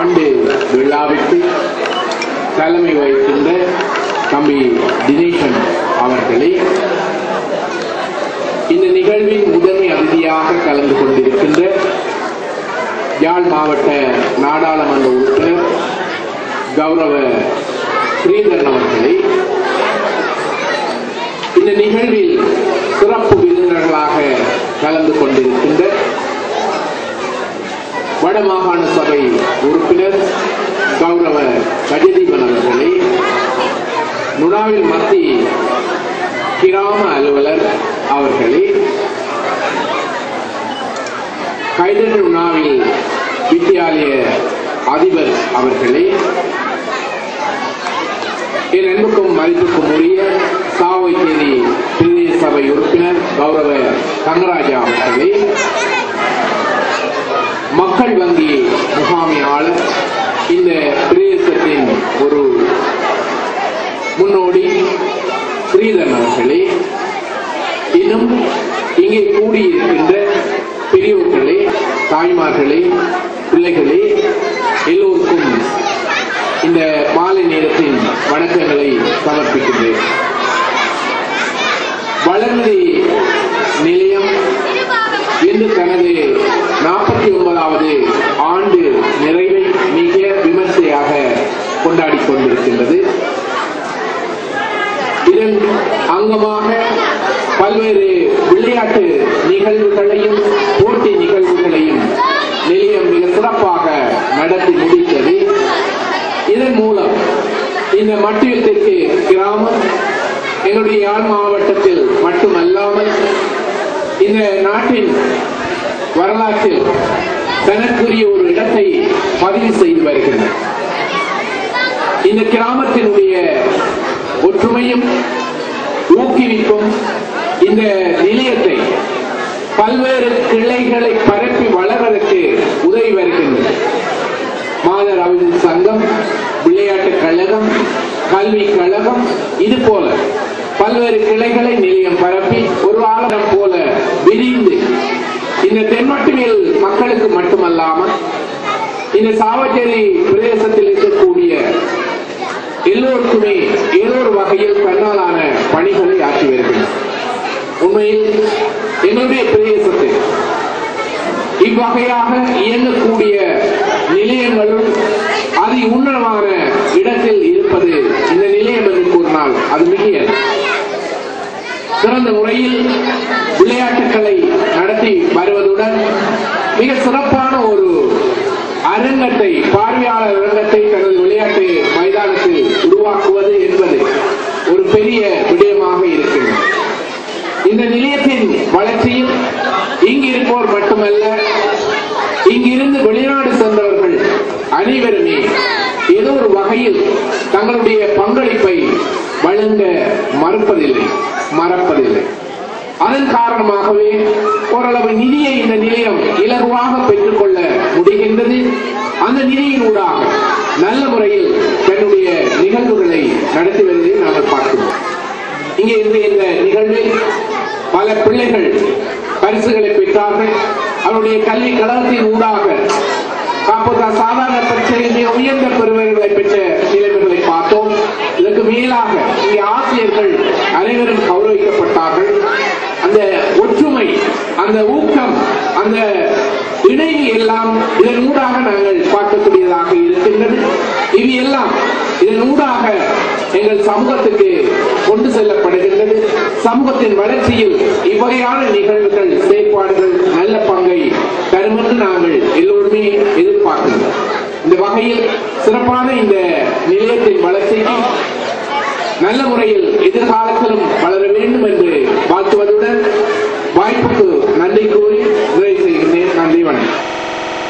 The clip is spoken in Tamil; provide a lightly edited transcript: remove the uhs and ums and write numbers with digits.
ஆண்டு விழாவிற்கு தலைமை வகிக்கின்ற தம்பி தினேசன் அவர்களை இந்த நிகழ்வின் முதன்மை அதிதியாக கலந்து கொண்டிருக்கின்ற யாழ் மாவட்ட நாடாளுமன்ற உறுப்பினர் கௌரவ ஸ்ரீதரன் அவர்களை இந்த நிகழ்வில் சிறப்பு விருந்தினர்களாக கலந்து கொண்டிருக்கின்ற வடமாகாண சபை உறுப்பினர் கௌரவ கஜதீபன் அவர்களை, நுணாவில் மத்திய கிராம அலுவலர் அவர்களை, கைதன் நுணாவில் வித்தியாலய அதிபர் அவர்களை, என் அன்புக்கும் மதிப்புக்கும் உரிய சாவைச்சேரி பிரதேச சபை உறுப்பினர் கௌரவ தங்கராஜா அவர்களை, மக்கள் வங்கி முகாமையாளர், இந்த பிரதேசத்தின் ஒரு முன்னோடி ஸ்ரீதரன் அவர்களே, இன்னும் இங்கே கூடியிருக்கின்ற பெரியோர்களே, தாய்மார்களே, பிள்ளைகளே, எல்லோருக்கும் இந்த மாலை நேரத்தின் வணக்கங்களை சமர்ப்பிக்கின்றேன். வளர்ந்து நிலையம் இன்று தனது 49வது ஆண்டு நிறைவை மிக விமர்சையாக கொண்டாடி கொண்டிருக்கின்றது. இதன் அங்கமாக பல்வேறு விளையாட்டு நிகழ்வுகளையும் போட்டி நிகழ்வுகளையும் நிலையம் மிக சிறப்பாக நடத்தி முடித்தது. இதன் மூலம் இந்த மட்டியத்திற்கு கிராமம் எங்களுடைய யாழ் மாவட்டத்தில் மட்டுமல்லாமல் இந்த நாட்டின் வரலாற்றில் தனக்குரிய ஒரு இடத்தை பதிவு செய்து வருகின்றன. இந்த கிராமத்தினுடைய ஒற்றுமையும் ஊக்குவிக்கும் இந்த நிலையத்தை பல்வேறு கிளைகளை பரப்பி வளர்வதற்கு உதவி வருகின்றது. மாதர் அபிவிருத்தி சங்கம், விளையாட்டுக் கழகம், கல்வி கழகம், இது போல பல்வேறு கிளைகளை நிலையம் பரப்பி ஒரு ஆலயம் போல விரிந்து இந்த தென்மட்டுவில் மக்களுக்கு மட்டுமல்லாமல் இந்த சாவச்சேரி பிரதேசத்தில் இருக்கக்கூடிய எல்லோருக்குமே ஏதோ ஒரு வகையில் தன்னாலான பணிகளை ஆற்றி வருகின்றன. உண்மையில் என்னுடைய பிரதேசத்தில் இவ்வகையாக இயங்கக்கூடிய நிலையங்களும் அதி உன்னதமான இடத்தில் இருப்பது இந்த நிலையம் என்று கூறினால் அது மிக சிறந்த முறையில் விளையாட்டுகளை நடத்தி வருவதுடன் மிக சிறப்பான ஒரு அரங்கத்தை, பார்வையாளர் அரங்கத்தை தனது விளையாட்டு மைதானத்தில் உருவாக்குவது என்பது ஒரு பெரிய விடயமாக இருக்கின்றது. இந்த நிலையத்தின் வளர்ச்சியில் இங்கு இருப்போர் மட்டுமல்ல, இங்கிருந்து வெளிநாடு சென்றவர்கள் அனைவருமே ஏதோ ஒரு வகையில் தங்களுடைய பங்களிப்பை வழங்க மறப்பதில்லை. அதன் காரணமாகவே ஓரளவு நிதியை இந்த நிலையம் இலகுவாக பெற்றுக் கொள்ள முடிகின்றது. அந்த நிதியினூடாக நல்ல முறையில் தன்னுடைய நிகழ்வுகளை நடத்தி வருவதை நாங்கள் பார்க்கிறோம். இங்கே இந்த நிகழ்வில் பல பிள்ளைகள் பரிசுகளை பெற்றார்கள். அவருடைய கல்வி கழகத்தின் ஊடாக சாதாரண பரீட்சையில் உயர்ந்த பெறுவர்களை பெற்ற நிலைமைகளை பார்த்தோம். இதற்கு மேலாக இங்கே ஆசிரியர்கள் அனைவரும் கௌரவிக்கப்பட்டார்கள். அந்த ஒற்றுமை, அந்த ஊக்கம், அந்த இணைவு எல்லாம் இதன் ஊடாக நாங்கள் பார்க்கக்கூடியதாக இருக்கின்றது. இது எல்லாம் இதன் ஊடாக எங்கள் சமூகத்துக்கு கொண்டு செல்லப்படுகின்றது. சமூகத்தின் வளர்ச்சியில் இவ்வகையான நிகழ்வுகள், செயற்பாடுகள் நல்ல பங்கை தரும் என்று நாங்கள் எல்லோருமே எதிர்பார்க்கின்றோம். இந்த வகையில் சிறப்பான இந்த நிலையத்தின் வளர்ச்சிக்கு நல்ல முறையில் எதிர்கால